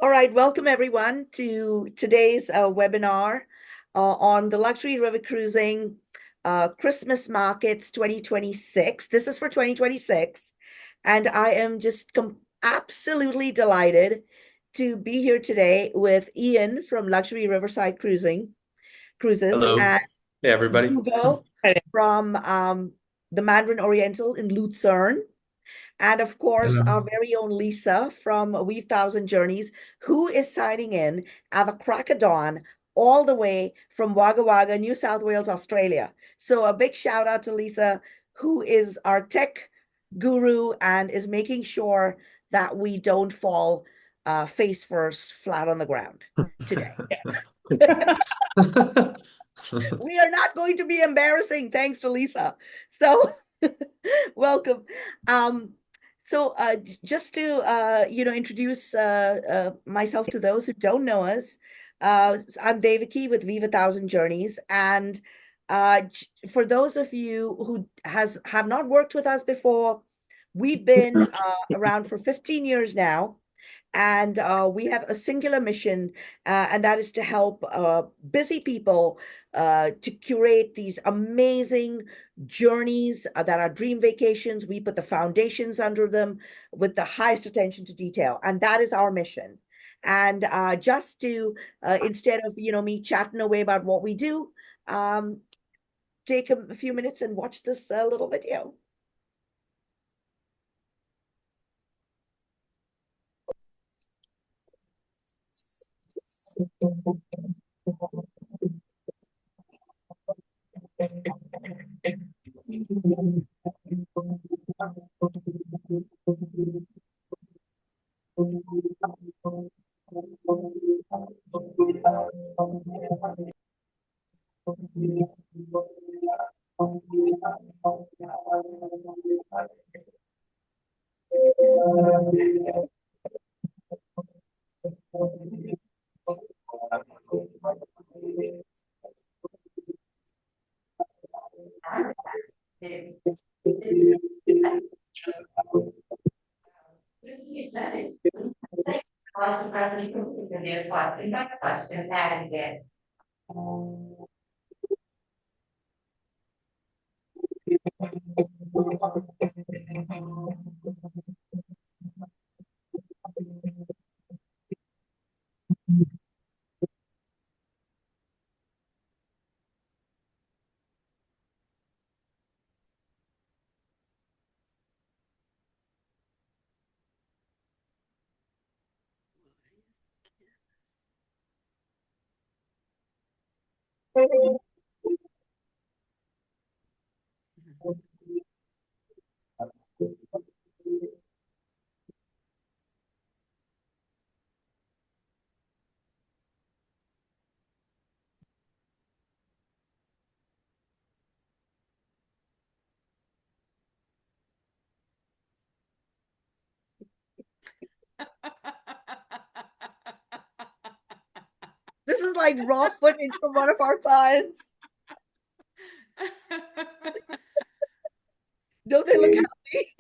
All right, welcome everyone to today's webinar on the Luxury River Cruising Christmas Markets 2026. This is for 2026, and I am just absolutely delighted to be here today with Ian from Luxury Riverside Cruises Hello. and Hey, everybody. Hugo from the Mandarin Oriental in Luzern. And of course, Hello. our very own Lisa from Weave Thousand Journeys, who is signing in at the crack of dawn all the way from Wagga Wagga, New South Wales, Australia. So a big shout out to Lisa, who is our tech guru and is making sure that we don't fall face first flat on the ground today. We are not going to be embarrassing, thanks to Lisa. So welcome. Um, so just to introduce myself to those who don't know us, I'm Devaki with Viva Thousand Journeys, and for those of you who have not worked with us before, we've been around for 15 years now, and we have a singular mission, and that is to help busy people to curate these amazing journeys that are dream vacations. We put the foundations under them with the highest attention to detail, and that is our mission. And just to instead of me chatting away about what we do, take a few minutes and watch this little video. This is like raw footage from one of our clients. Don't they look happy?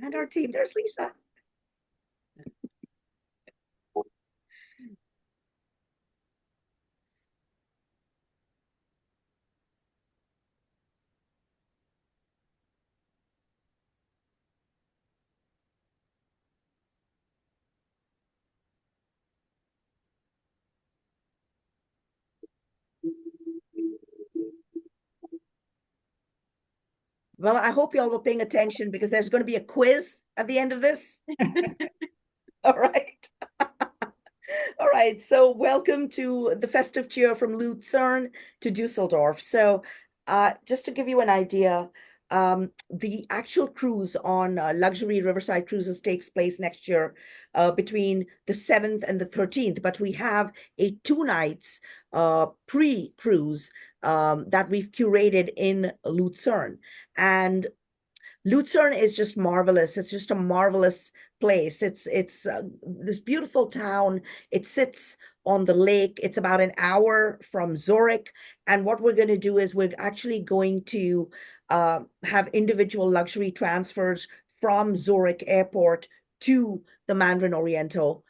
And our team, there's Lisa. Well, I hope you all were paying attention because there's going to be a quiz at the end of this. All right. All right, so welcome to the festive cheer from Luzern to Dusseldorf. So, just to give you an idea, the actual cruise on luxury Riverside Cruises takes place next year between the 7th and the 13th. But we have a 2 nights pre-cruise that we've curated in Luzern. And Luzern is just marvelous. It's just a marvelous place. It's this beautiful town. It sits on the lake. It's about an hour from Zurich. And what we're going to do is we're actually going to have individual luxury transfers from Zurich Airport to the Mandarin Oriental.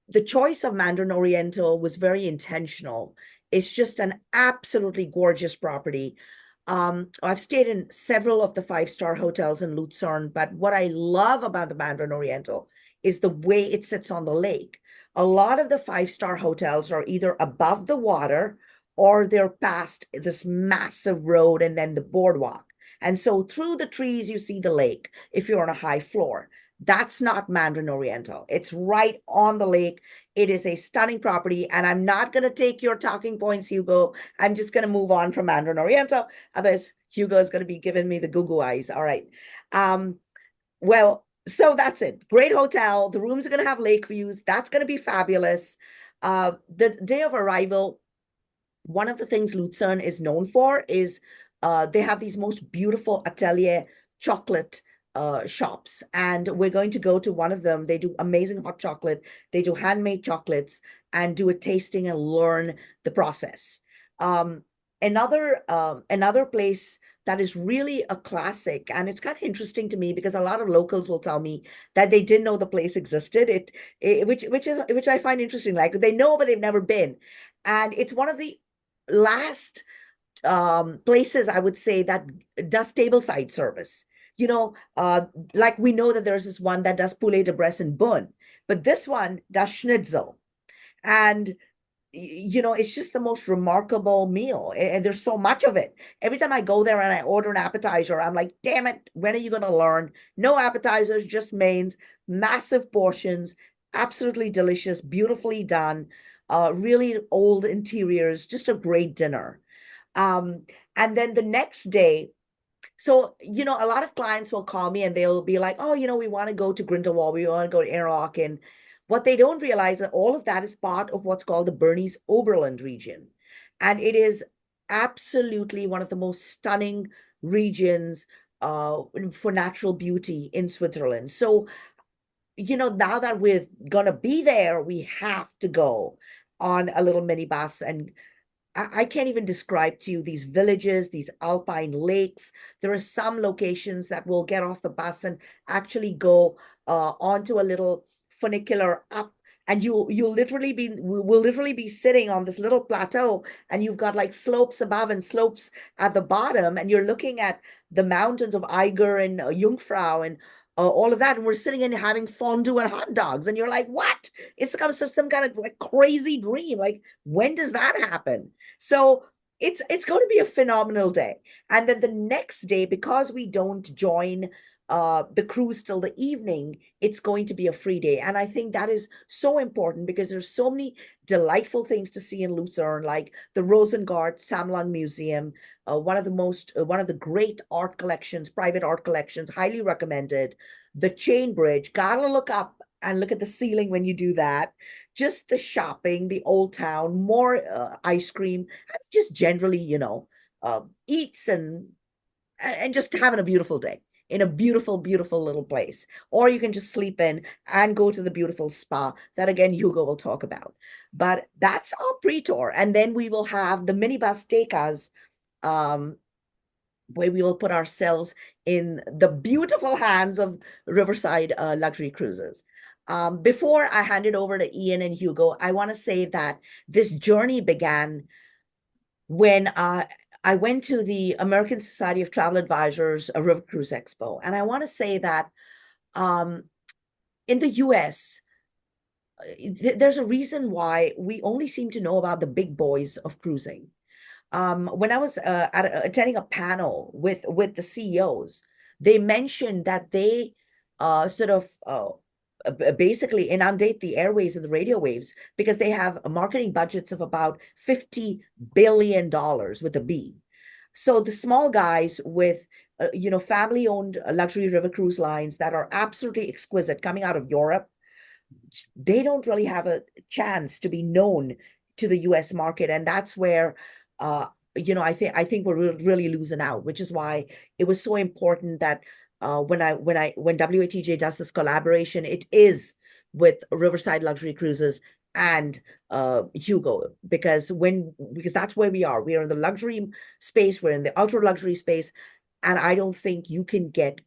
The choice of Mandarin Oriental was very intentional. It's just an absolutely gorgeous property. I've stayed in several of the five-star hotels in Luzern, but what I love about the Mandarin Oriental is the way it sits on the lake. A lot of the five-star hotels are either above the water or they're past this massive road and then the boardwalk. And so through the trees, you see the lake if you're on a high floor. That's not Mandarin Oriental. It's right on the lake. It is a stunning property. And I'm not going to take your talking points, Hugo. I'm just going to move on from Mandarin Oriental. Otherwise, Hugo is going to be giving me the goo eyes. All right. Well, so that's it. Great hotel. The rooms are going to have lake views. That's going to be fabulous. The day of arrival, one of the things Luzern is known for is they have these most beautiful atelier chocolate shops. And we're going to go to one of them. They do amazing hot chocolate. They do handmade chocolates and do a tasting and learn the process. Another place that is really a classic, and it's kind of interesting to me because a lot of locals will tell me that they didn't know the place existed. Which I find interesting. Like they know, but they've never been. And it's one of the last places I would say that does tableside service. Like we know that there's this one that does poulet de Bresse and bun, but this one does schnitzel. And it's just the most remarkable meal. And there's so much of it. Every time I go there and I order an appetizer, I'm like, damn it, when are you going to learn? No appetizers, just mains, massive portions, absolutely delicious, beautifully done, really old interiors, just a great dinner. Um, and then the next day, so, a lot of clients will call me and they'll be like, oh, we want to go to Grindelwald, we want to go to Interlaken. What they don't realize that all of that is part of what's called the Bernese Oberland region. And it is absolutely one of the most stunning regions for natural beauty in Switzerland. So, now that we're gonna be there, we have to go on a little minibus and I can't even describe to you these villages, these alpine lakes. There are some locations that will get off the bus and actually go onto a little funicular up, and you'll literally be will literally be sitting on this little plateau, and you've got like slopes above and slopes at the bottom, and you're looking at the mountains of Eiger and Jungfrau and all of that, and we're sitting and having fondue and hot dogs, and you're like, what? It's some kind of like crazy dream. Like, when does that happen? So it's going to be a phenomenal day. And then the next day, because we don't join the cruise till the evening, it's going to be a free day. And I think that is so important because there's so many delightful things to see in Lucerne, like the Rosengart Sammlung Museum, one of the great art collections, private art collections, highly recommended. The Chain Bridge, gotta look up and look at the ceiling when you do that. Just the shopping, the old town, more ice cream, and just generally, eats and just having a beautiful day in a beautiful, beautiful little place. Or you can just sleep in and go to the beautiful spa that again Hugo will talk about. But that's our pre-tour. And then we will have the minibus take us where we will put ourselves in the beautiful hands of Riverside Luxury Cruises. Before I hand it over to Ian and Hugo, I want to say that this journey began when I went to the American Society of Travel Advisors, a River Cruise Expo. And I want to say that in the US, there's a reason why we only seem to know about the big boys of cruising. When I was attending a panel with the CEOs, they mentioned that they sort of basically inundate the airways and the radio waves because they have marketing budgets of about $50 billion with a B. So the small guys with family-owned luxury river cruise lines that are absolutely exquisite coming out of Europe, they don't really have a chance to be known to the US market. And that's where I think we're really losing out, which is why it was so important that when WATJ does this collaboration, it is with Riverside Luxury Cruises and Hugo, because that's where we are. We are in the luxury space, we're in the ultra luxury space, and I don't think you can get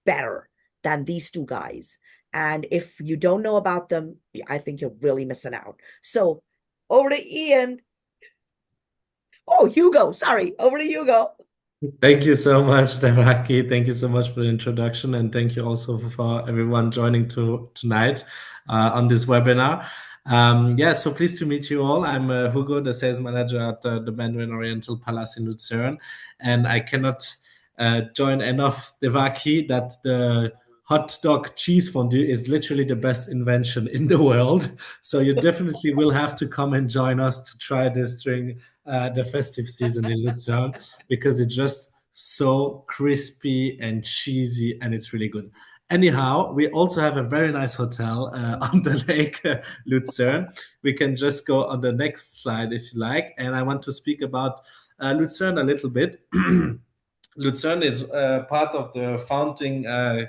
better than these two guys. And if you don't know about them, I think you're really missing out. So over to Ian. Oh, Hugo, sorry. Over to Hugo. Thank you so much, Devaki. Thank you so much for the introduction, and thank you also for everyone joining tonight on this webinar. Yeah, so pleased to meet you all. I'm Hugo, the sales manager at the Mandarin Oriental Palace in Luzern, and I cannot join enough Devaki that the hot dog cheese fondue is literally the best invention in the world. So you definitely will have to come and join us to try this during the festive season in Luzern, because it's just so crispy and cheesy and it's really good. Anyhow, we also have a very nice hotel on the lake Luzern. We can just go on the next slide if you like. And I want to speak about Luzern a little bit. Luzern is part of the founding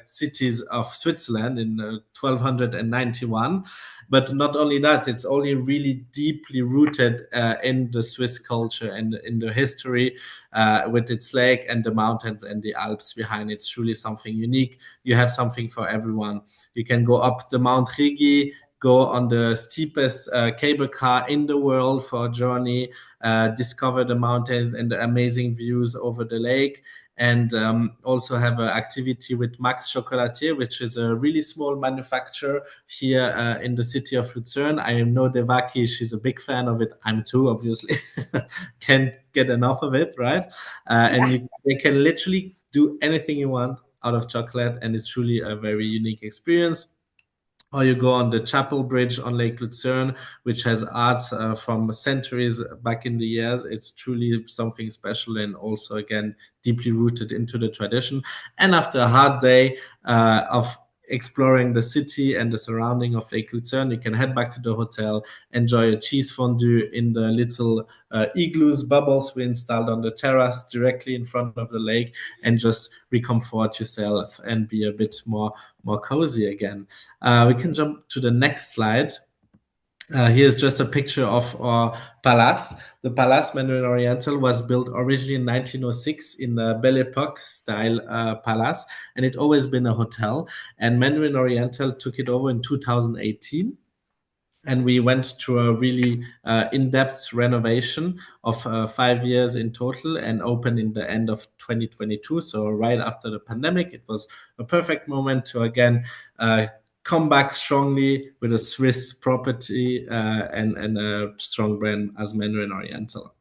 cities of Switzerland in 1291. But not only that, it's only really deeply rooted in the Swiss culture and in the history with its lake and the mountains and the Alps behind. It's truly something unique. You have something for everyone. You can go up the Mount Rigi, go on the steepest cable car in the world for a journey, discover the mountains and the amazing views over the lake, and also have an activity with Max Chocolatier, which is a really small manufacturer here in the city of Luzern. I know Devaki, she's a big fan of it. I'm too, obviously. Can't get enough of it, right? They can literally do anything you want out of chocolate, and it's truly a very unique experience. Or you go on the Chapel Bridge on Lake Luzern, which has arts from centuries back in the years. It's truly something special and also, again, deeply rooted into the tradition. And after a hard day of exploring the city and the surrounding of Lake Luzern, you can head back to the hotel, enjoy a cheese fondue in the little igloos, bubbles we installed on the terrace directly in front of the lake, and just recomfort yourself and be a bit more cozy again. We can jump to the next slide. Here's just a picture of our palace. The Palace Mandarin Oriental was built originally in 1906 in the Belle Epoque style palace, and it always been a hotel. And Mandarin Oriental took it over in 2018, and we went through a really in-depth renovation of 5 years in total, and opened in the end of 2022. So right after the pandemic, it was a perfect moment to again come back strongly with a Swiss property and a strong brand as Mandarin Oriental.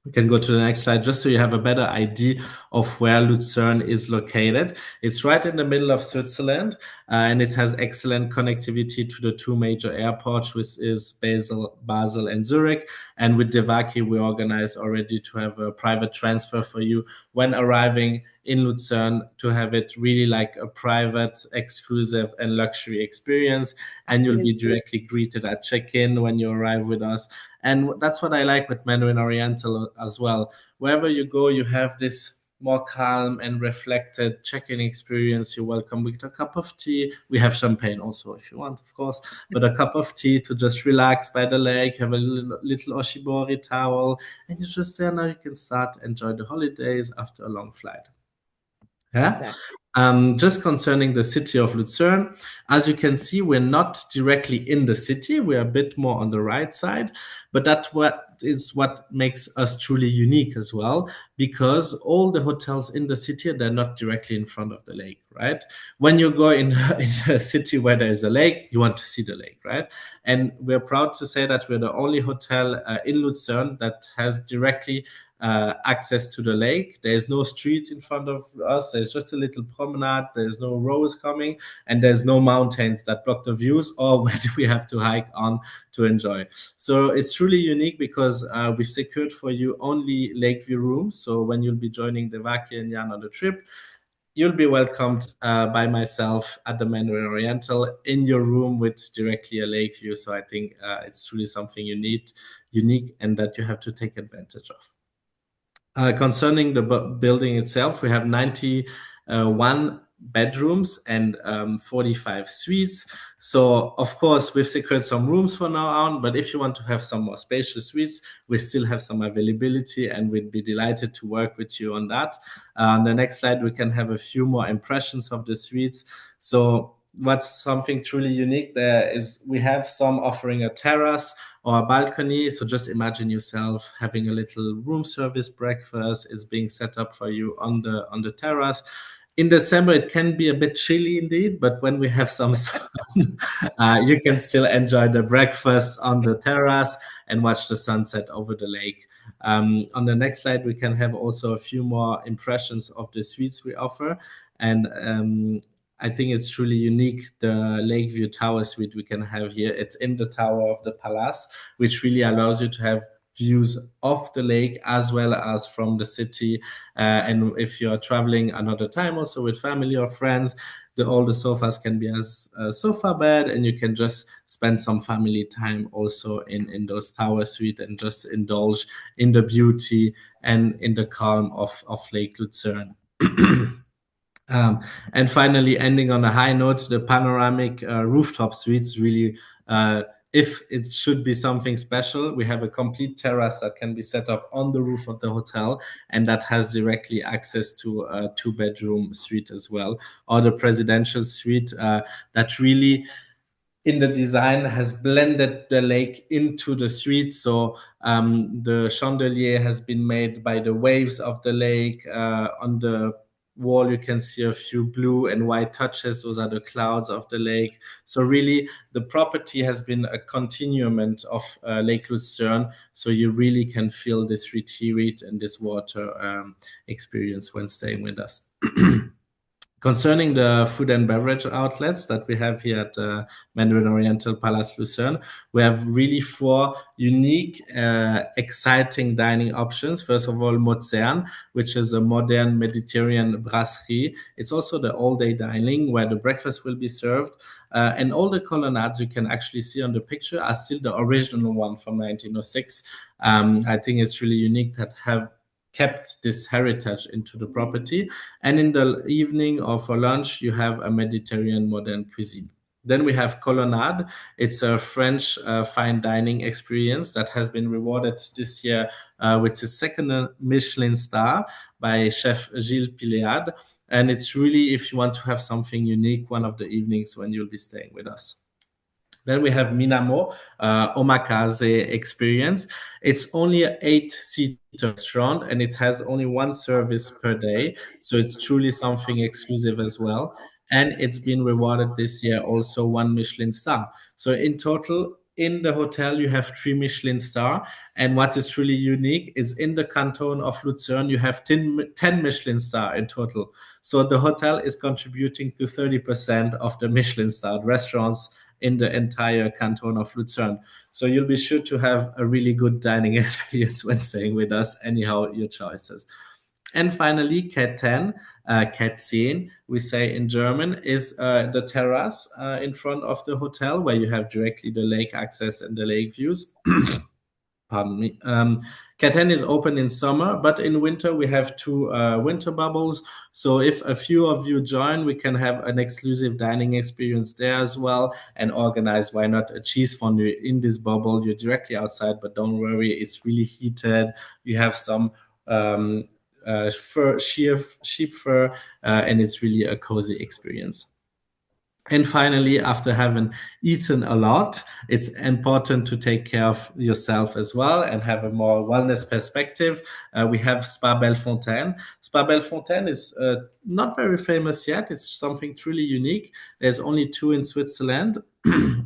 We can go to the next slide just so you have a better idea of where Luzern is located. It's right in the middle of Switzerland, and it has excellent connectivity to the two major airports, which is Basel and Zurich. And with Devaki, we organized already to have a private transfer for you when arriving in Luzern, to have it really like a private, exclusive, and luxury experience. And you'll be directly greeted at check-in when you arrive with us. And that's what I like with Mandarin Oriental as well. Wherever you go, you have this more calm and reflected check-in experience. You're welcome with a cup of tea. We have champagne also if you want, of course, but a cup of tea to just relax by the lake, have a little oshibori towel, and you're just there now. You can start enjoy the holidays after a long flight. Yeah. Exactly. Just concerning the city of Luzern, as you can see, we're not directly in the city. We're a bit more on the right side, but that's what makes us truly unique as well, because all the hotels in the city, they're not directly in front of the lake, right? When you go in a city where there is a lake, you want to see the lake, right? And we're proud to say that we're the only hotel in Luzern that has directly access to the lake. There is no street in front of us. There's just a little promenade. There's no rows coming, and there's no mountains that block the views or where we have to hike on to enjoy. So it's truly unique because we've secured for you only lake view rooms. So when you'll be joining Devaki and Jan on the trip, you'll be welcomed by myself at the Mandarin Oriental in your room with directly a lake view. So I think it's truly something you need, unique, and that you have to take advantage of. Concerning the building itself, we have 91 bedrooms and 45 suites. So, of course, we've secured some rooms for now on, but if you want to have some more spacious suites, we still have some availability and we'd be delighted to work with you on that. On the next slide, we can have a few more impressions of the suites. So, what's something truly unique there is we have some offering a terrace or a balcony. So just imagine yourself having a little room service breakfast is being set up for you on the terrace. In December, it can be a bit chilly indeed, but when we have some sun, you can still enjoy the breakfast on the terrace and watch the sunset over the lake. On the next slide, we can have also a few more impressions of the suites we offer. And I think it's truly unique, the Lakeview Tower Suite we can have here. It's in the tower of the palace, which really allows you to have views of the lake as well as from the city. And if you're traveling another time also with family or friends, all the sofas can be as a sofa bed, and you can just spend some family time also in those tower suite and just indulge in the beauty and in the calm of Lake Luzern. And finally, ending on a high note, the panoramic rooftop suites really, if it should be something special, we have a complete terrace that can be set up on the roof of the hotel, and that has directly access to a two-bedroom suite as well, or the presidential suite that really in the design has blended the lake into the suite. So the chandelier has been made by the waves of the lake. On the wall, you can see a few blue and white touches. Those are the clouds of the lake. So really, the property has been a continuum of Lake Lucerne. So you really can feel this retreat and this water experience when staying with us. Concerning the food and beverage outlets that we have here at Mandarin Oriental Palace Lucerne, we have really four unique, exciting dining options. First of all, Luzern, which is a modern Mediterranean brasserie. It's also the all-day dining where the breakfast will be served. And all the colonnades you can actually see on the picture are still the original one from 1906. I think it's really unique that have kept this heritage into the property. And in the evening or for lunch, you have a Mediterranean modern cuisine. Then we have Colonnade. It's a French fine dining experience that has been rewarded this year with its second Michelin star by Chef Gilles Piléade. And it's really, if you want to have something unique, one of the evenings when you'll be staying with us. Then we have Minamo, Omakase experience. It's only an 8-seater restaurant and it has only one service per day. So it's truly something exclusive as well. And it's been rewarded this year also one Michelin star. So in total, in the hotel, you have 3 Michelin star. And what is truly unique is in the canton of Luzern, you have 10 Michelin star in total. So the hotel is contributing to 30% of the Michelin star restaurants in the entire canton of Luzern. So you'll be sure to have a really good dining experience when staying with us, anyhow, your choices. And finally, Cat 10, Cat 10, we say in German, is the terrace in front of the hotel where you have directly the lake access and the lake views. Pardon me. Cat 10 is open in summer, but in winter we have 2 winter bubbles. So if a few of you join, we can have an exclusive dining experience there as well and organize, why not, a cheese fondue in this bubble. You're directly outside, but don't worry, it's really heated. You have some sheep fur, and it's really a cozy experience. And finally, after having eaten a lot, it's important to take care of yourself as well and have a more wellness perspective. We have Spa Bellefontaine. Spa Bellefontaine is not very famous yet. It's something truly unique. There's only 2 in Switzerland.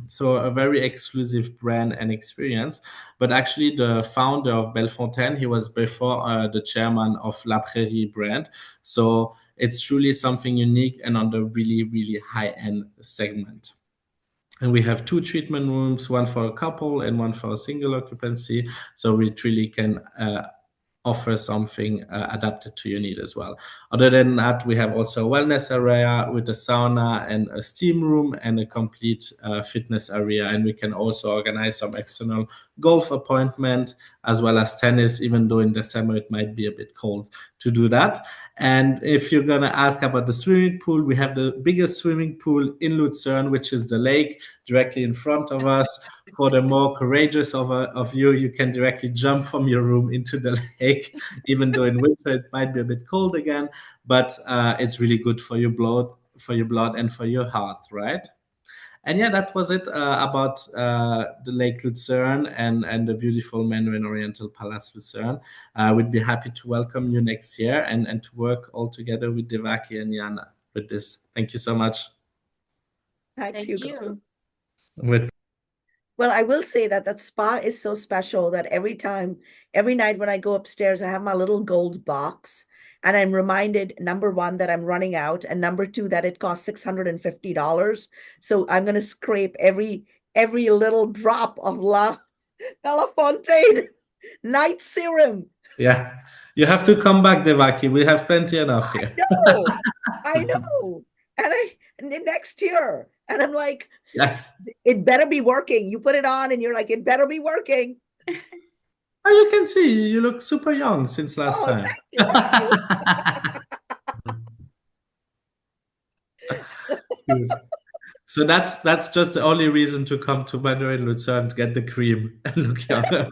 So a very exclusive brand and experience. But actually, the founder of Bellefontaine, he was before the chairman of La Prairie brand. So it's truly something unique and on the really, really high end segment. And we have two treatment rooms, one for a couple and one for a single occupancy. So we really can offer something adapted to your need as well. Other than that, we have also a wellness area with a sauna and a steam room and a complete fitness area. And we can also organize some external golf appointment as well as tennis, even though in December it might be a bit cold to do that. And if you're going to ask about the swimming pool, we have the biggest swimming pool in Luzern, which is the lake directly in front of us. For the more courageous of you, you can directly jump from your room into the lake, even though in winter it might be a bit cold again. But it's really good for your blood, and for your heart, right? And yeah, that was it about the Lake Lucerne and the beautiful Mandarin Oriental Palace Lucerne. We'd be happy to welcome you next year and to work all together with Devaki and Jana with this. Thank you so much. Thanks, Thank Hugo. you. With Well, I will say that that spa is so special that every night when I go upstairs, I have my little gold box. And I'm reminded, number one, that I'm running out, and number two, that it costs $650. So I'm gonna scrape every little drop of La Fontaine night serum. Yeah, you have to come back, Devaki. We have plenty enough I here. know, I know. And then next year, and I'm like, Yes. it better be working. You put it on, and you're like, it better be working. Oh, you can see you look super young since last Oh, time. thank you, thank you. Good. So that's just the only reason to come to Mandarin Luzern to get the cream and look younger.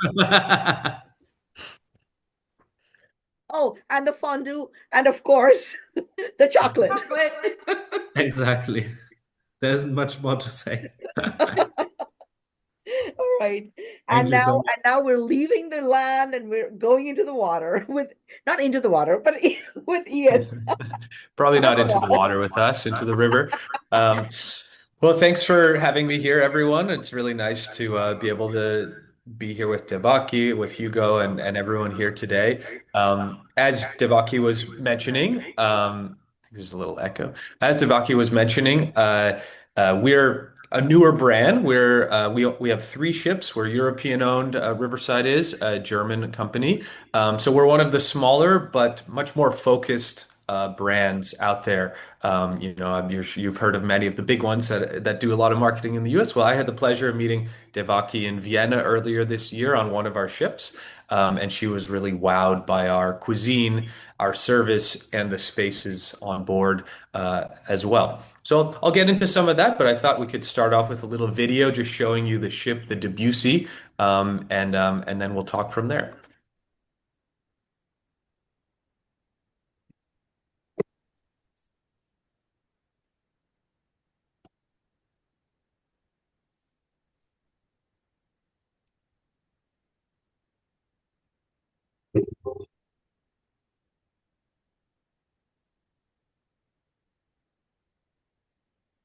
Oh, and the fondue, and of course, the chocolate. Chocolate. Exactly. There isn't much more to say. All right. Thank you so And now we're leaving the land and we're going into the water with not into the water, but with Ian. much. Probably not into the Otherwise, water with us, into the river. Um, well, thanks for having me here, everyone. It's really nice to be able to be here with Devaki, with Hugo, and everyone here today. As Devaki was mentioning, I think there's a little echo. As Devaki was mentioning, we're a newer brand. We have three ships. We're European owned. Riverside is a German company. So we're one of the smaller but much more focused brands out there. You've heard of many of the big ones that do a lot of marketing in the US. Well, I had the pleasure of meeting Devaki in Vienna earlier this year on one of our ships, and she was really wowed by our cuisine, our service, and the spaces on board as well. So I'll get into some of that, but I thought we could start off with a little video just showing you the ship, the Debussy, and then we'll talk from there.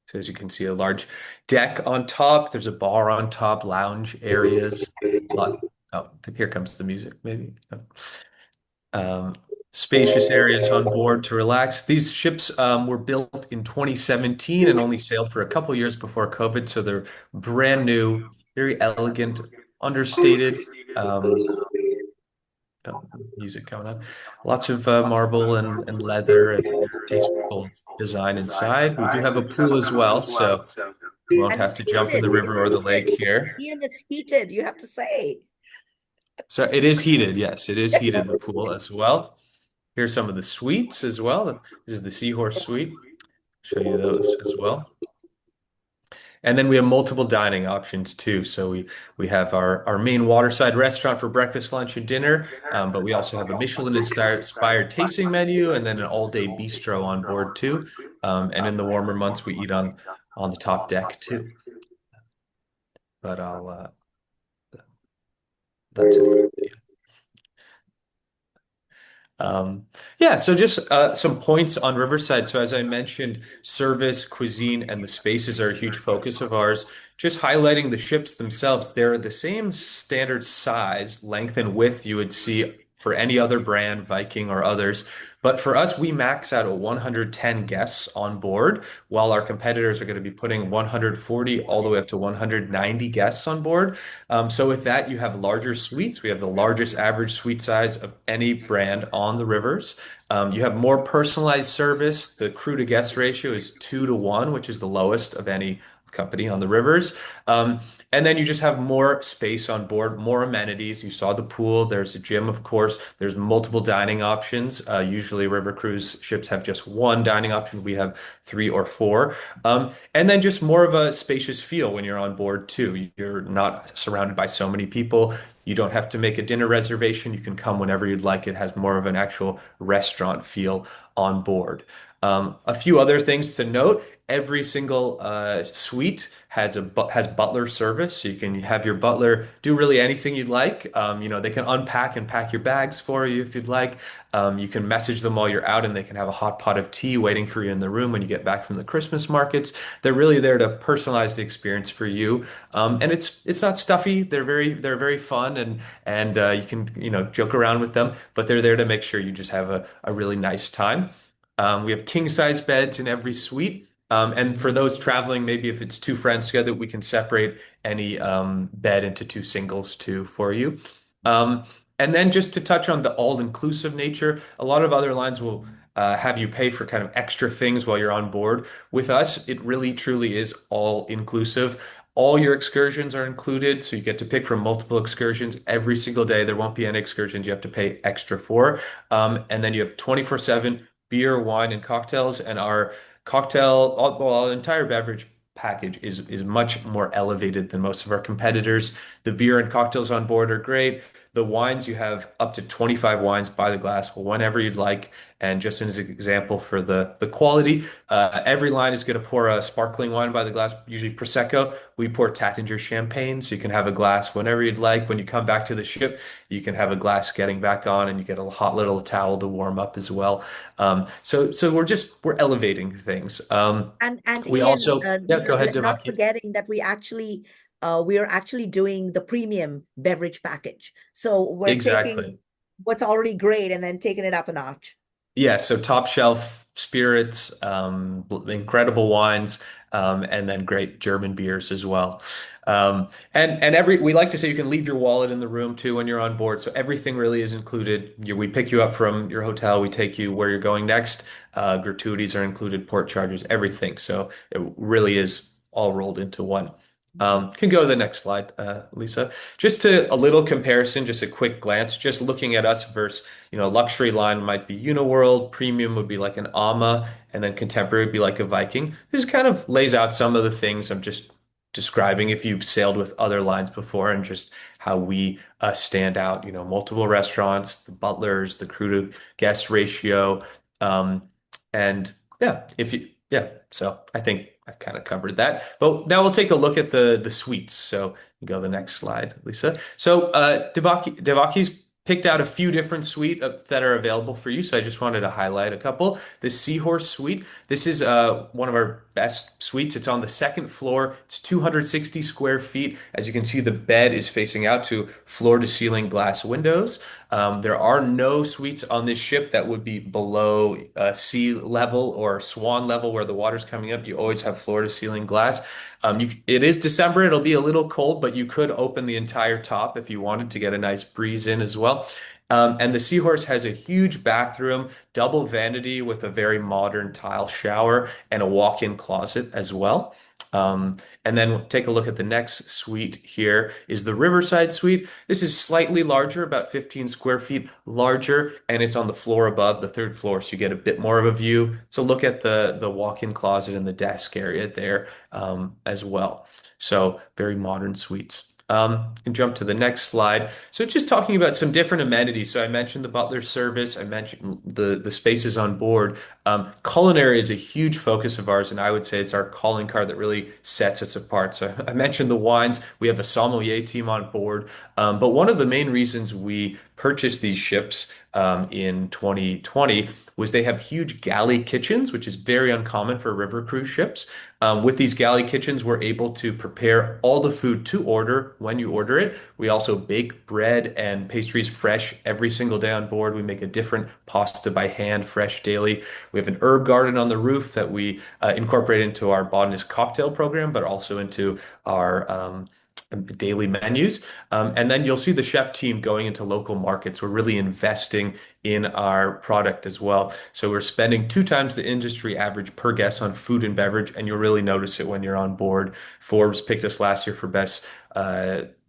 So as you can see, a large deck on top. There's a bar on top, lounge areas. Oh, here comes the music, maybe. Um, Spacious areas on board to relax. These ships were built in 2017 and only sailed for a couple years before COVID, so they're brand new, very elegant, understated. Oh, music coming on. Lots of marble and leather and tasteful design inside. We do have a pool as well, so you won't and have it's to jump in heated. the river or It's the lake heated. here. Ian, it's heated. You have to say. So it is heated. Yes, it is heated, the pool as well. Here's some of the suites as well. This is the Seahorse Suite. Show you those as well. And then we have multiple dining options too. So we have our main waterside restaurant for breakfast, lunch, and dinner. But we also have a Michelin-inspired tasting menu and then an all-day bistro on board too. And in the warmer months, we eat on the top deck too. But that's it for the video. Um, yeah, so just some points on Riverside. So as I mentioned, service, cuisine, and the spaces are a huge focus of ours. Just highlighting the ships themselves, they're the same standard size, length, and width you would see for any other brand, Viking or others. But for us, we max out at 110 guests on board, while our competitors are going to be putting 140 all the way up to 190 guests on board. So with that, you have larger suites. We have the largest average suite size of any brand on the rivers. You have more personalized service. The crew to guest ratio is 2 to 1, which is the lowest of any company on the rivers. Um, and then you just have more space on board, more amenities. You saw the pool. There's a gym, of course. There's multiple dining options. Usually, river cruise ships have just one dining option. We have three or four. And then just more of a spacious feel when you're on board too. You're not surrounded by so many people. You don't have to make a dinner reservation. You can come whenever you'd like. It has more of an actual restaurant feel on board. A few other things to note. Every single suite has butler service, so you can have your butler do really anything you'd like. They can unpack and pack your bags for you if you'd like. You can message them while you're out, and they can have a hot pot of tea waiting for you in the room when you get back from the Christmas markets. They're really there to personalize the experience for you, and it's not stuffy. They're very fun, and you can joke around with them, but they're there to make sure you just have a really nice time. We have king size beds in every suite. And for those traveling, maybe if it's two friends together, we can separate any bed into two singles too for you. Um, and then just to touch on the all-inclusive nature, a lot of other lines will have you pay for kind of extra things while you're on board. With us, it really truly is all inclusive. All your excursions are included, so you get to pick from multiple excursions every single day. There won't be any excursions you have to pay extra for. And then you have 24/7 beer, wine, and cocktails, and our our entire beverage package is much more elevated than most of our competitors. The beer and cocktails on board are great. The wines, you have up to 25 wines by the glass, whenever you'd like. And just as an example for the quality, every line is going to pour a sparkling wine by the glass, usually Prosecco. We pour Taittinger champagne, so you can have a glass whenever you'd like. When you come back to the ship, you can have a glass getting back on, and you get a hot little towel to warm up as well. So we're elevating things. And We Ian, also, yeah, go ahead, not Devaki. forgetting that we are actually doing the premium beverage package. So we're taking Exactly. what's already great and then taking it up a notch. Yeah, so top shelf spirits, incredible wines, and then great German beers as well. And every we like to say you can leave your wallet in the room too when you're on board. So everything really is included. We pick you up from your hotel, we take you where you're going next. Gratuities are included, port charges, everything. So it really is all rolled into one. Can go to the next slide, Lisa. Just to a little comparison, just a quick glance, just looking at us versus, luxury line might be Uniworld, premium would be like an Ama, and then contemporary would be like a Viking. This kind of lays out some of the things I'm just describing if you've sailed with other lines before and just how we stand out, multiple restaurants, the butlers, the crew to guest ratio. Um, and yeah, yeah, so I think I've kind of covered that. But now we'll take a look at the suites. So you go to the next slide, Lisa. So Devaki's picked out a few different suites that are available for you. So I just wanted to highlight a couple. The Seahorse Suite. This is one of our best suites. It's on the second floor. It's 260 square feet. As you can see, the bed is facing out to floor to ceiling glass windows. There are no suites on this ship that would be below sea level or swan level where the water's coming up. You always have floor to ceiling glass. It is December. It'll be a little cold, but you could open the entire top if you wanted to get a nice breeze in as well. And the Seahorse has a huge bathroom, double vanity with a very modern tile shower and a walk-in closet as well. And then take a look at the next suite here is the Riverside Suite. This is slightly larger, about 15 square feet larger, and it's on the floor above the third floor, so you get a bit more of a view. So look at the walk-in closet and the desk area there as well. So very modern suites. And jump to the next slide. So just talking about some different amenities. So I mentioned the butler service. I mentioned the spaces on board. Culinary is a huge focus of ours, and I would say it's our calling card that really sets us apart. So I mentioned the wines. We have a sommelier team on board. But one of the main reasons we purchased these ships in 2020 was they have huge galley kitchens, which is very uncommon for river cruise ships. With these galley kitchens, we're able to prepare all the food to order when you order it. We also bake bread and pastries fresh every single day on board. We make a different pasta by hand, fresh daily. We have an herb garden on the roof that we incorporate into our botanist cocktail program, but also into our daily menus. And then you'll see the chef team going into local markets. We're really investing in our product as well. So we're spending 2 times the industry average per guest on food and beverage, and you'll really notice it when you're on board. Forbes picked us last year for best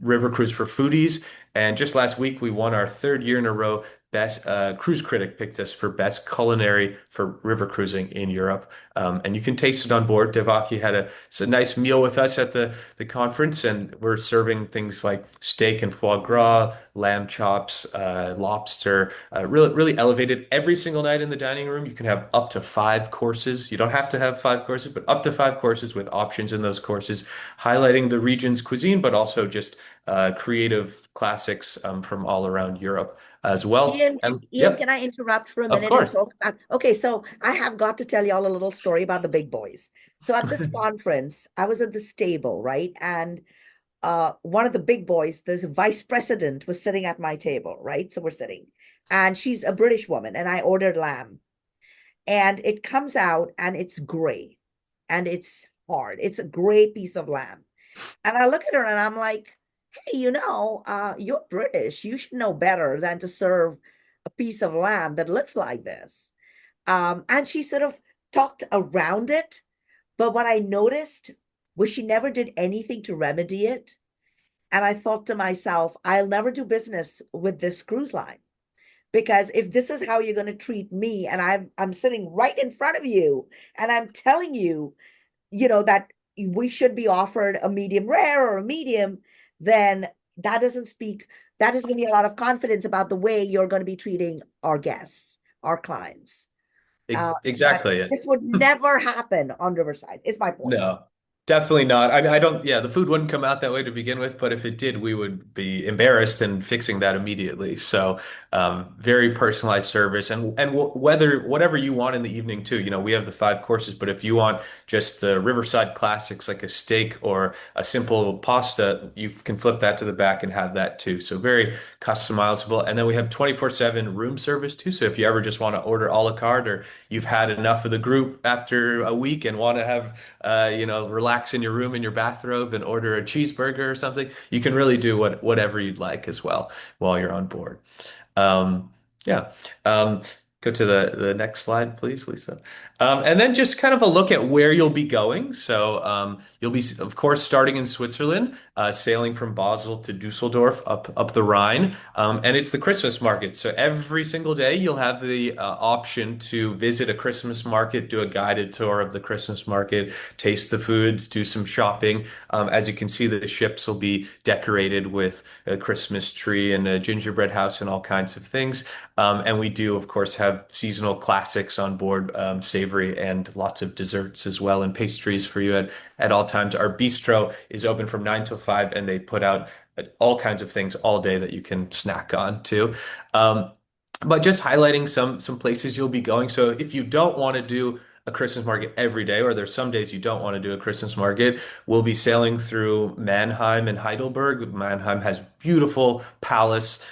river cruise for foodies. And just last week, we won our 3rd year in a row. Best Cruise Critic picked us for best culinary for river cruising in Europe. And you can taste it on board. Devaki had a nice meal with us at the conference, and we're serving things like steak and foie gras, lamb chops, lobster, really elevated every single night in the dining room. You can have up to 5 courses. You don't have to have 5 courses, but up to 5 courses with options in those courses, highlighting the region's cuisine, but also just creative classics from all around Europe as well. Ian, And Ian, yep, can I interrupt for a of minute and course. talk about? Okay, so I have got to tell y'all a little story about the big boys. So at this conference, I was at the stable, right? And one of the big boys, the vice president, was sitting at my table, right? So we're sitting, and she's a British woman, and I ordered lamb, and it comes out and it's gray, and it's hard. It's a gray piece of lamb, and I look at her and I'm like, hey, you're British. You should know better than to serve a piece of lamb that looks like this. And she sort of talked around it. But what I noticed was she never did anything to remedy it. And I thought to myself, I'll never do business with this cruise line. Because if this is how you're going to treat me, and I'm sitting right in front of you, and I'm telling you, that we should be offered a medium rare or a medium, then that doesn't give me a lot of confidence about the way you're going to be treating our guests, our clients. But Exactly. this would never happen on Riverside, is my point. No, definitely not. I mean, I don't, yeah, the food wouldn't come out that way to begin with, but if it did, we would be embarrassed and fixing that immediately. So, very personalized service and whatever you want in the evening too. We have the 5 courses, but if you want just the Riverside classics like a steak or a simple pasta, you can flip that to the back and have that too. So very customizable. And then we have 24/7 room service too. So if you ever just want to order a la carte or you've had enough of the group after a week and want to have relax in your room in your bathrobe and order a cheeseburger or something. You can really do whatever you'd like as well while you're on board. Yeah. Go to the next slide, please, Lisa. And then just kind of a look at where you'll be going. So you'll be, of course, starting in Switzerland, sailing from Basel to Dusseldorf up the Rhine. And it's the Christmas market. So every single day you'll have the option to visit a Christmas market, do a guided tour of the Christmas market, taste the foods, do some shopping. As you can see, the ships will be decorated with a Christmas tree and a gingerbread house and all kinds of things. And we do, of course, have seasonal classics on board, savory and lots of desserts as well, and pastries for you at all times. Our bistro is open from 9 till 5, and they put out all kinds of things all day that you can snack on too. But just highlighting some places you'll be going. So if you don't want to do a Christmas market every day, or there's some days you don't want to do a Christmas market, we'll be sailing through Mannheim and Heidelberg. Mannheim has beautiful palace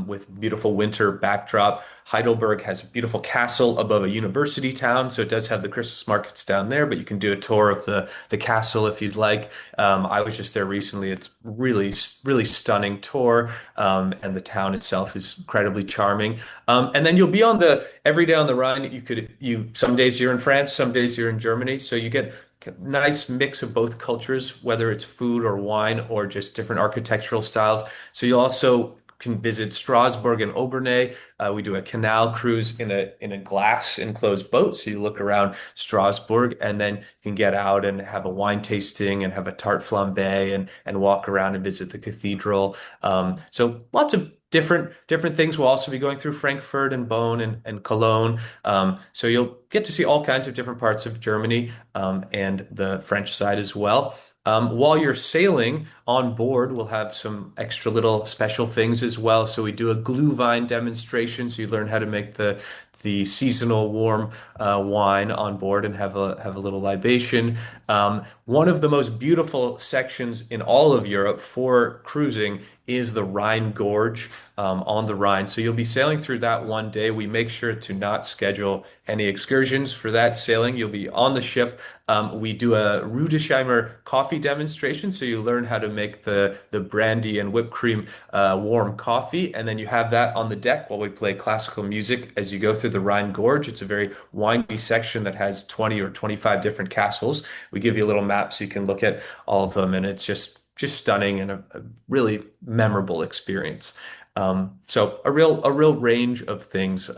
with beautiful winter backdrop. Heidelberg has a beautiful castle above a university town, so it does have the Christmas markets down there, but you can do a tour of the castle if you'd like. I was just there recently. It's really, really stunning tour, and the town itself is incredibly charming. And then you'll be on every day on the Rhine. Some days you're in France, some days you're in Germany, so you get nice mix of both cultures, whether it's food or wine or just different architectural styles. So you also can visit Strasbourg and Obernai. We do a canal cruise in a glass enclosed boat. So you look around Strasbourg and then you can get out and have a wine tasting and have a tarte flambée and walk around and visit the cathedral. So lots of different things. We'll also be going through Frankfurt and Bonn and Cologne. So you'll get to see all kinds of different parts of Germany and the French side as well. While you're sailing on board, we'll have some extra little special things as well. So we do a glühwein demonstration, so you learn how to make the seasonal warm wine on board and have a little libation. One of the most beautiful sections in all of Europe for cruising is the Rhine Gorge on the Rhine. So you'll be sailing through that one day. We make sure to not schedule any excursions for that sailing. You'll be on the ship. We do a Rudesheimer coffee demonstration, so you learn how to make the brandy and whipped cream warm coffee, and then you have that on the deck while we play classical music as you go through the Rhine Gorge. It's a very windy section that has 20 or 25 different castles. We give you a little map so you can look at all of them, and it's just stunning and a really memorable experience. So a real range of things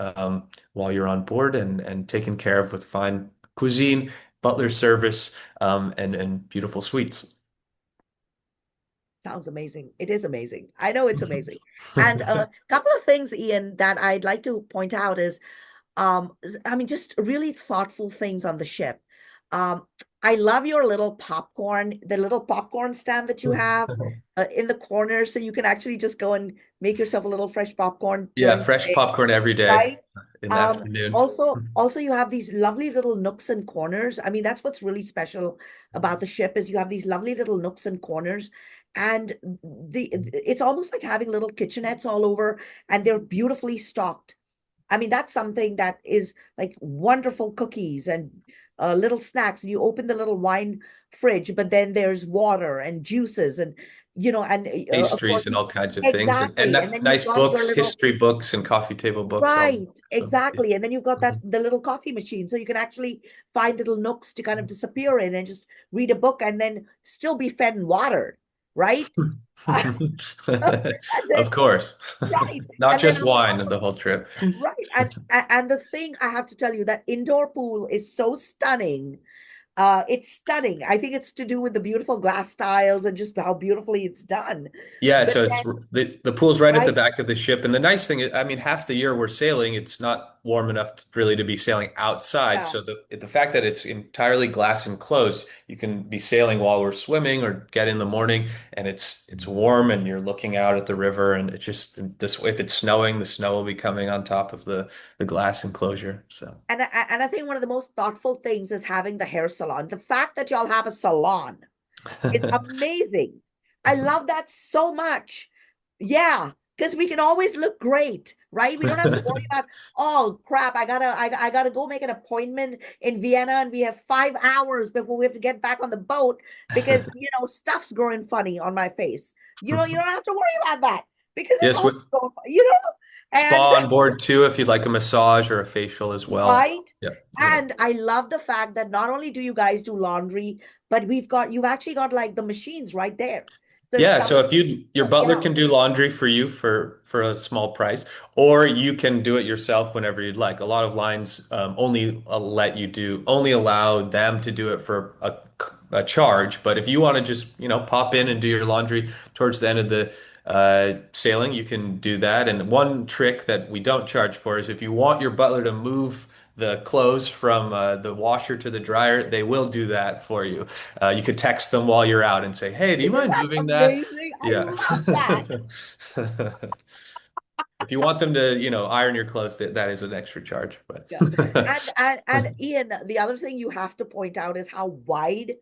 while you're on board and taken care of with fine cuisine, butler service, and beautiful suites. Sounds amazing. It is amazing. I know it's amazing. And a couple of things, Ian, that I'd like to point out is, I mean, just really thoughtful things on the ship. Um, I love your little popcorn, the little popcorn stand that you have in the corner, so you can actually just go and make yourself a little fresh popcorn Yeah, during the fresh day, popcorn every day right? in the afternoon. Also you have these lovely little nooks and corners. I mean, that's what's really special about the ship is you have these lovely little nooks and corners, and it's almost like having little kitchenettes all over, and they're beautifully stocked. I mean, that's something that is like wonderful cookies and little snacks. And you open the little wine fridge, but then there's water and juices and, and of course, Pastries and all kinds of things, and exactly. And then you've nice got your books, little, history books, and coffee table books. All right, so yeah. exactly. And then you've got Mhm. the little coffee machine. So you can actually find little nooks to kind of disappear in and just read a book and then still be fed and watered, right? And then, Of course, right. not And then just on top wine of the whole trip. right. And the thing I have to tell you, that indoor pool is so stunning. It's stunning. I think it's to do with the beautiful glass tiles and just how beautifully it's done. Yeah, But so it's then, the pool's right at the right, back of the ship, and the nice thing is, I mean, half the year we're sailing, it's not warm enough really to be sailing outside. yeah. So the fact that it's entirely glass enclosed, you can be sailing while we're swimming or get in the morning, and it's warm, and you're looking out at the river, and it just this if it's snowing, the snow will be coming on top of the glass enclosure. So And I think one of the most thoughtful things is having the hair salon. The fact that y'all have a salon is amazing. I love that so much. Yeah, because we can always look great, right? We don't have to worry about, oh crap, I gotta go make an appointment in Vienna and we have 5 hours before we have to get back on the boat because stuff's growing funny on my face. You don't have to worry about that because it's yes, all growing, and spa on board too if you'd like a massage or a facial as well. right. Yeah, yeah. And I love the fact that not only do you guys do laundry, but you've actually got like the machines right there. So if Yeah, so somebody, if your butler yeah, can do laundry for you for a small price, or you can do it yourself whenever you'd like. A lot of lines only only allow them to do it for a charge. But if you want to just pop in and do your laundry towards the end of the sailing, you can do that. And one trick that we don't charge for is if you want your butler to move the clothes from the washer to the dryer, they will do that for you. You could text them while you're out and say, "Hey, do you isn't mind that moving that?" amazing? I Yeah. love that. If you want them to, iron your clothes, that is an extra charge. But Yeah. And Ian, the other thing you have to point out is how wide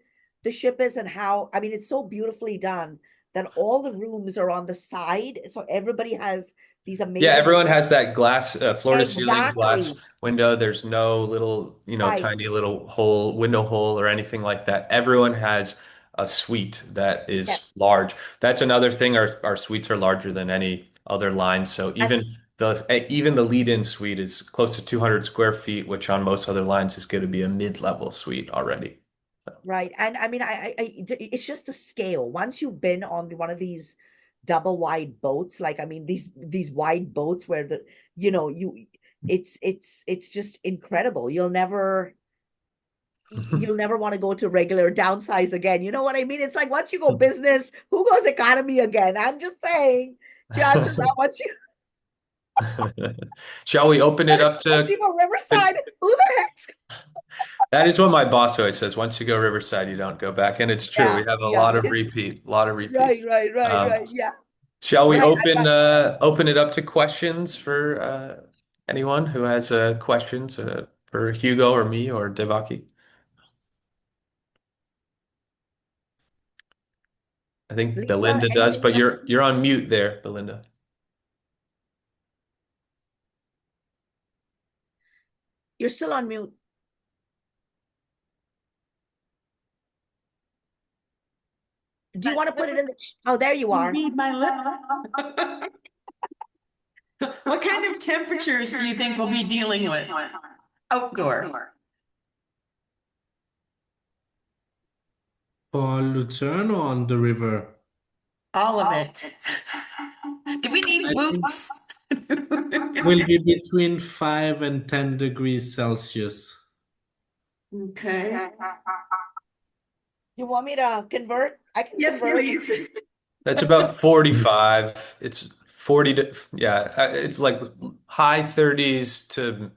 the ship is and how, I mean, it's so beautifully done that all the rooms are on the side. So everybody has these yeah, amazing, everyone has that glass, floor to ceiling glass exactly, window. There's no little, right. tiny little window hole or anything like that. Everyone has a suite that Yeah. is large. That's another thing. Our suites are larger than any other line. So And even the lead-in suite is close to 200 square feet, which on most other lines is going to be a mid-level suite already. right. And I mean, it's just the scale. Once you've been on one of these double wide boats, like I mean, these wide boats where it's just incredible. You'll never want to go to regular downsize again. You know what I mean? It's like once you go business, who goes economy again? I'm just saying, chances are once you Shall we open it up Let's see to? for Riverside. Who the heck's? That is what my boss always says. Once you go Riverside, you don't go back, and it's true. Yeah, We have a yeah. lot of Because repeat, a lot of repeat. right. Yeah. Shall we Right. open it up to questions for anyone who has questions for Hugo or me or Devaki? I think Lisa, Belinda does, anything you but want? you're on mute there, Belinda. You're still on mute. Do you want to put it in the? Oh, there you are. Read my lips. What kind of temperatures do you think we'll be dealing with outdoor? For Luzern or on the river? All of it. Do we I need think boots? will be between 5 and 10 degrees Celsius. Okay. You want me to convert? I can Yes, convert. please. That's about 45. It's 40 to, yeah, it's like high 30s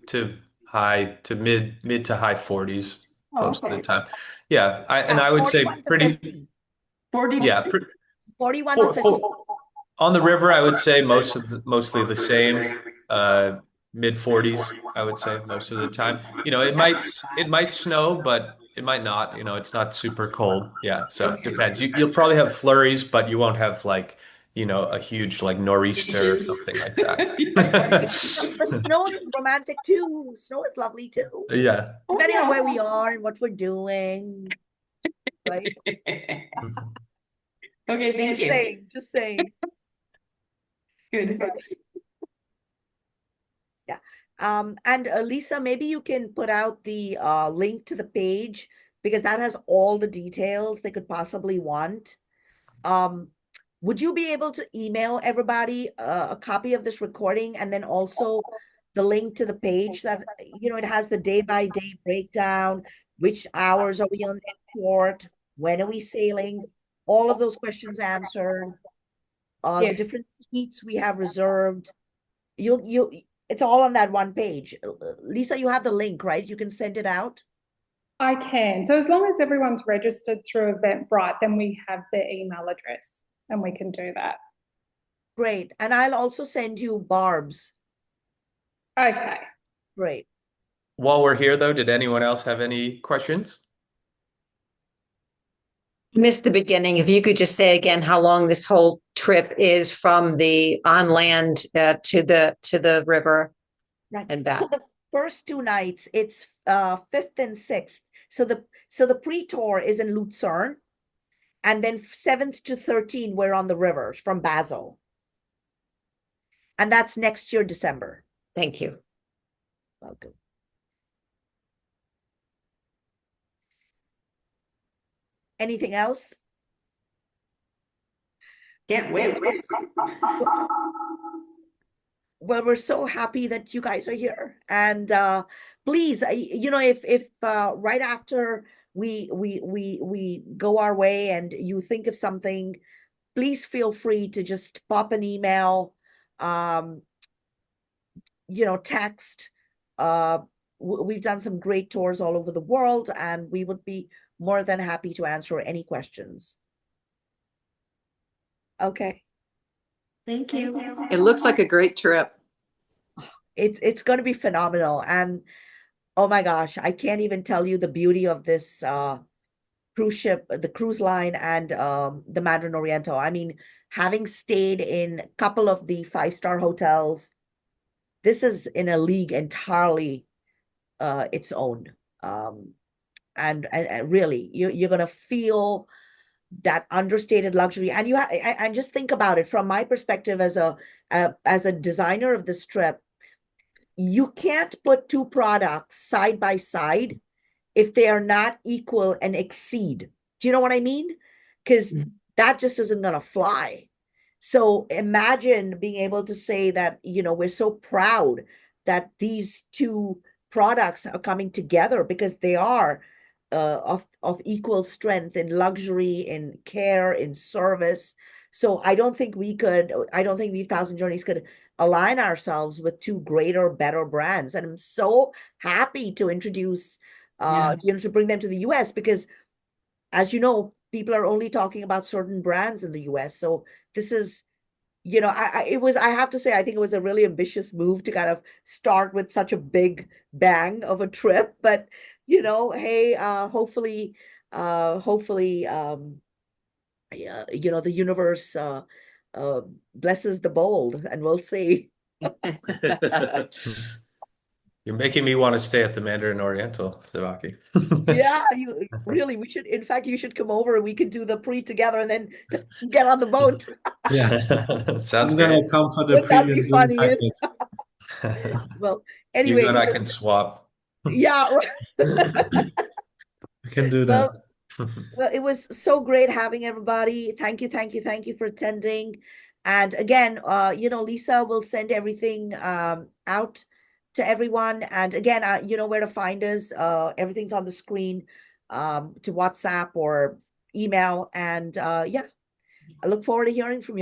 to high to mid to high 40s most of the time. Yeah, and I would say 41 to pretty, 50. 40. yeah, 41 to 50. on the river, I would say mostly the same, mid 40s, I would say most of the time. It might snow, but it might not. It's not super cold. Yeah, so it depends. You'll probably have flurries, but you won't have like, a huge like nor'easter or Inches. something like that. But snow is romantic too. Snow is lovely too. Yeah. Depending on where we are and what we're doing, right? Okay, thank you. Just saying. Good. Yeah. And Lisa, maybe you can put out the link to the page because that has all the details they could possibly want. Would you be able to email everybody a copy of this recording and then also the link to the page that, it has the day-by-day breakdown, which hours are we on port, when are we sailing, all of those questions answered, the different suites we have reserved. It's all on that one page. Lisa, you have the link, right? You can send it out. I can. So as long as everyone's registered through Eventbrite, then we have their email address and we can do that. Great. And I'll also send you Barb's. Okay. Great. While we're here, though, did anyone else have any questions? Missed the beginning. If you could just say again how long this whole trip is from the on land to the river Right. and back. So the first 2 nights, it's 5th and 6th. So the pre-tour is in Luzern, and then 7th to 13th we're on the river from Basel. And that's next year, December. Thank you. Welcome. Anything else? Can't wait. Well, we're so happy that you guys are here. And please, if right after we go our way and you think of something, please feel free to just pop an email, text. We've done some great tours all over the world, and we would be more than happy to answer any questions. Okay. Thank you. It looks like a great trip. It's going to be phenomenal. And oh my gosh, I can't even tell you the beauty of this cruise ship, the cruise line, and the Mandarin Oriental. I mean, having stayed in a couple of the 5-star hotels, this is in a league entirely its own. And really, you're going to feel that understated luxury. And and just think about it from my perspective as a designer of this trip. You can't put 2 products side by side if they are not equal and exceed. Do you know what I mean? Because that just isn't going to fly. So imagine being able to say that, we're so proud that these 2 products are coming together because they are of equal strength in luxury, in care, in service. So I don't think we 1,000 Journeys could align ourselves with two greater, better brands. And I'm so happy to introduce, to bring them to the US because, as you know, people are only talking about certain brands in the US. So this is, I have to say, I think it was a really ambitious move to kind of start with such a big bang of a trip. But, hey, hopefully, yeah, the universe blesses the bold, and we'll see. You're making me want to stay at the Mandarin Oriental, Devaki. Yeah, we should, in fact, you should come over and we could do the pre together and then get on the boat. Yeah. Sounds I'm gonna great. come for the Wouldn't that be premium Zoom funny? package. Well, Hugo anyway, and I can swap. yeah, We can do that. well, it was so great having everybody. Thank you for attending. And again, Lisa will send everything out to everyone. And again, you know where to find us. Everything's on the screen, to WhatsApp or email. And yeah, I look forward to hearing from you.